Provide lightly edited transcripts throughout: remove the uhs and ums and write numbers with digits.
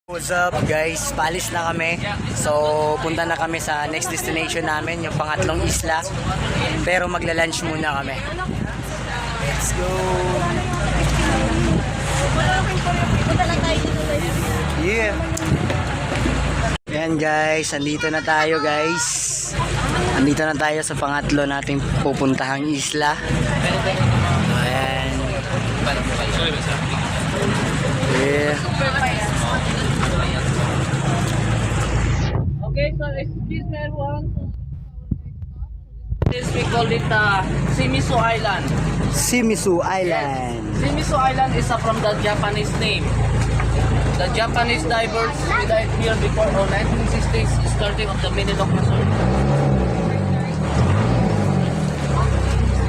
What's up guys? Paalis na kami. So, punta na kami sa next destination namin, yung pangatlong isla. Pero magla-lunch muna kami. Let's go! Yeah! Ayan guys, andito na tayo guys. Andito na tayo sa pangatlo nating pupuntahang isla. Ayan. Yeah. Okay, so excuse me everyone. This we call it Shimizu Island. Shimizu Island. Shimizu Island is from the Japanese name. The Japanese divers died here before 1960s, starting of the minute of Missouri.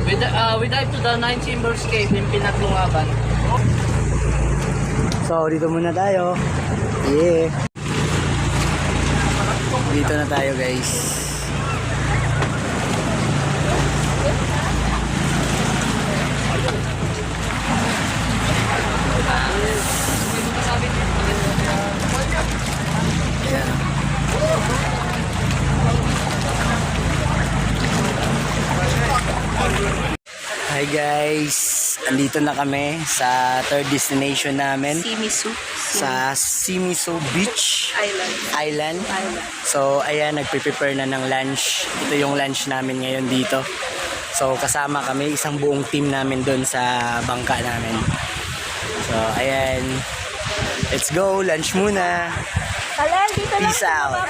We dive to the 9 chambers cave in Pinaklungaban. So, dito muna tayo. Yeah. Dito na tayo, guys. Yeah. Hi guys, andito na kami sa third destination namin. Sa Shimizu Beach Island. So ayan, nagpe-prepare na ng lunch. Ito yung lunch namin ngayon dito. So kasama kami, isang buong team namin doon sa bangka namin. So ayan, let's go, lunch muna. Peace out.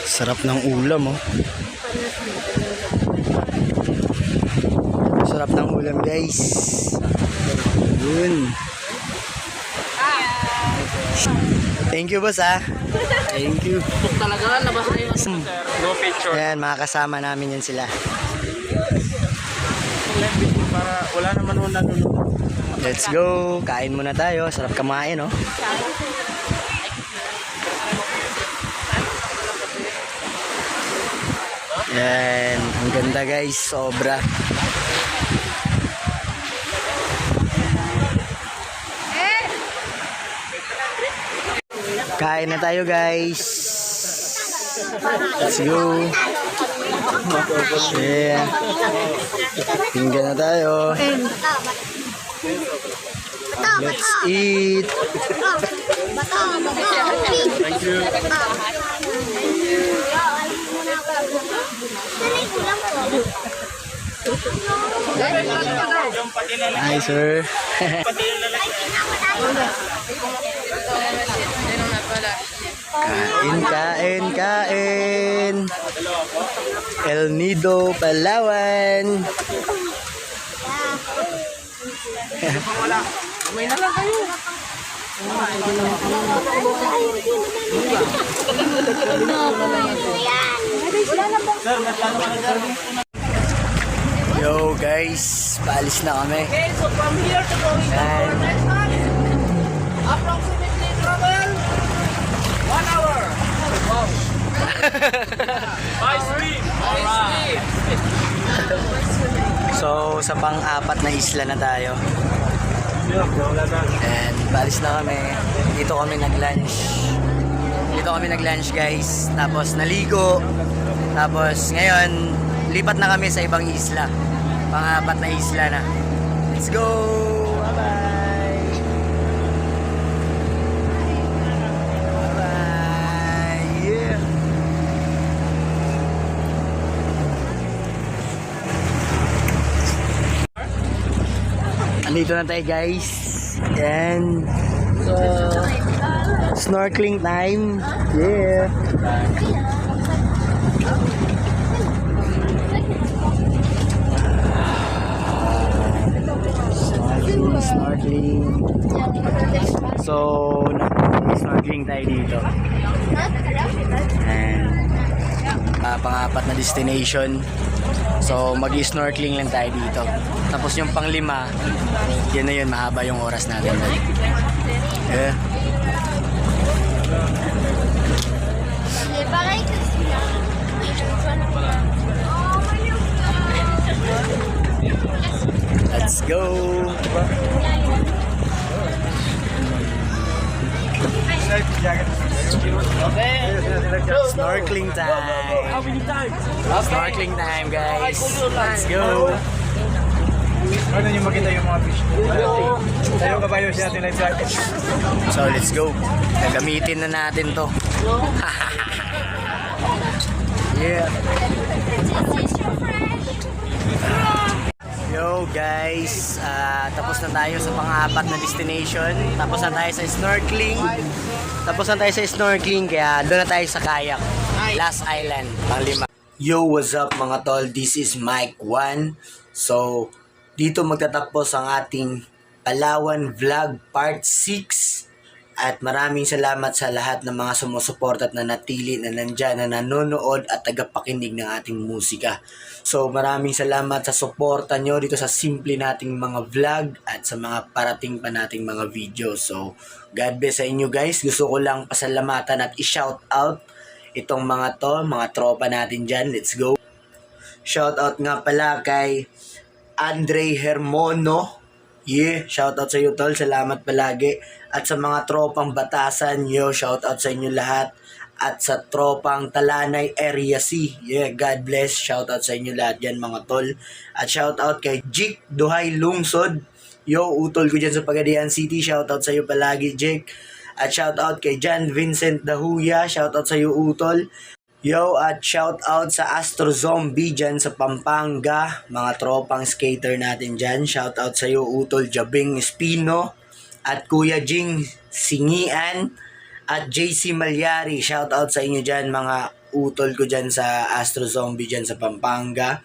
Sarap ng ulam, oh. Sarap ng ulam, guys. Yun. Thank you, boss, ah. Thank you. Tuk talaga, labas na yung sir. No picture. Ayan, mga kasama namin yan sila. Para wala naman ho nanonood. Let's go. Kain muna tayo. Sarap kamain, oh. Yan, ang ganda guys, sobra. Kain na tayo guys. Let's go. Yeah. Tingnan na tayo. Let's eat. Thank you. Hi sir. Kain, kain. El Nido, Palawan. May na lang kayo. Yo guys, paalis na kami. Okay, so from here to going to our next one, approximately travel 1 hour. Wow. By stream. Alright. So, sa pang-apat na isla na tayo. And paalis na kami. Dito kami nag-lunch. Dito kami nag-lunch guys. Tapos naligo. Tapos ngayon, lipat na kami sa ibang isla. Pang-apat na isla na. Let's go! Bye-bye! Bye-bye! Yeah! Andito na tayo guys. And So, snorkeling time. Yeah! Snorkeling. So, nag-snorkeling tayo dito. And pang-apat na destination. So, mag-snorkeling lang tayo dito. Tapos yung pang-5, yun na yun, mahaba yung oras natin. Yeah. Pareil que celui-là. Okay. Snorkeling time. Snorkeling time, guys. Let's go. Ano nyo makita yung mga fish? Tayo kabayo siya natin life jacket. So, let's go. Gagamitin na natin to. Yeah. Yo guys, tapos na tayo sa pang-apat na destination. Tapos na tayo sa snorkeling. Kaya doon na tayo sa kayak. Last island, pang-5. Yo, what's up mga tol? This is Mike 1. So, dito magtatapos ang ating Palawan Vlog Part 6. At maraming salamat sa lahat ng mga sumusuporta at nanatili na nandyan, na nanonood at tagapakinig ng ating musika. So maraming salamat sa suporta nyo dito sa simple nating mga vlog at sa mga parating pa nating mga video. So God bless sa inyo guys. Gusto ko lang pasalamatan at i-shout out itong mga tropa natin dyan. Let's go. Shout out nga pala kay Andre Hermono. Yeah, shout out sa iyo tol, salamat palagi. At sa mga tropang Batasan, yo, shout out sa inyo lahat. At sa tropang Talanay Area C, yeah, God bless, shout out sa inyo lahat yan mga tol. At shout out kay Jik Duhay Lungsod, yo, utol ko dyan sa Pagadian City, shout out sa iyo palagi Jik. At shout out kay John Vincent Dahuya, shout out sa iyo utol. Yo, at shout out sa Astro Zombie dyan sa Pampanga, mga tropang skater natin dyan. Shout out sa iyo Utol Jabing Espino at Kuya Jing Singian at JC Malyari. Shout out sa inyo dyan mga utol ko dyan sa Astro Zombie dyan sa Pampanga.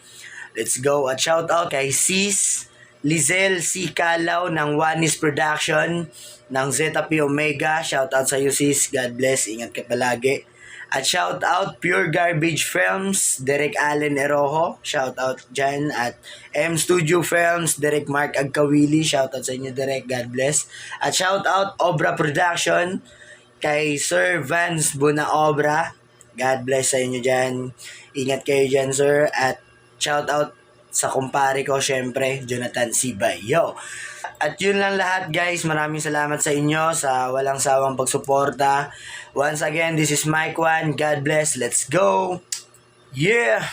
Let's go. At shout out kay Sis Lizel C. Calaw ng Wanis Production ng ZP Omega. Shout out sa iyo sis, God bless, ingat ka palagi. At shout out Pure Garbage Films, Derek Allen Erojo, shout out dyan. At M Studio Films, Derek Mark Agkawili, shout out sa inyo Derek, God bless. At shout out Obra Production, kay Sir Vance Bunaobra, God bless sa inyo dyan. Ingat kayo dyan sir. At shout out sa kumpare ko syempre, Jonathan Sibay. Yo! At yun lang lahat guys. Maraming salamat sa inyo sa walang sawang pagsuporta. Once again, this is Mike 1. God bless. Let's go. Yeah.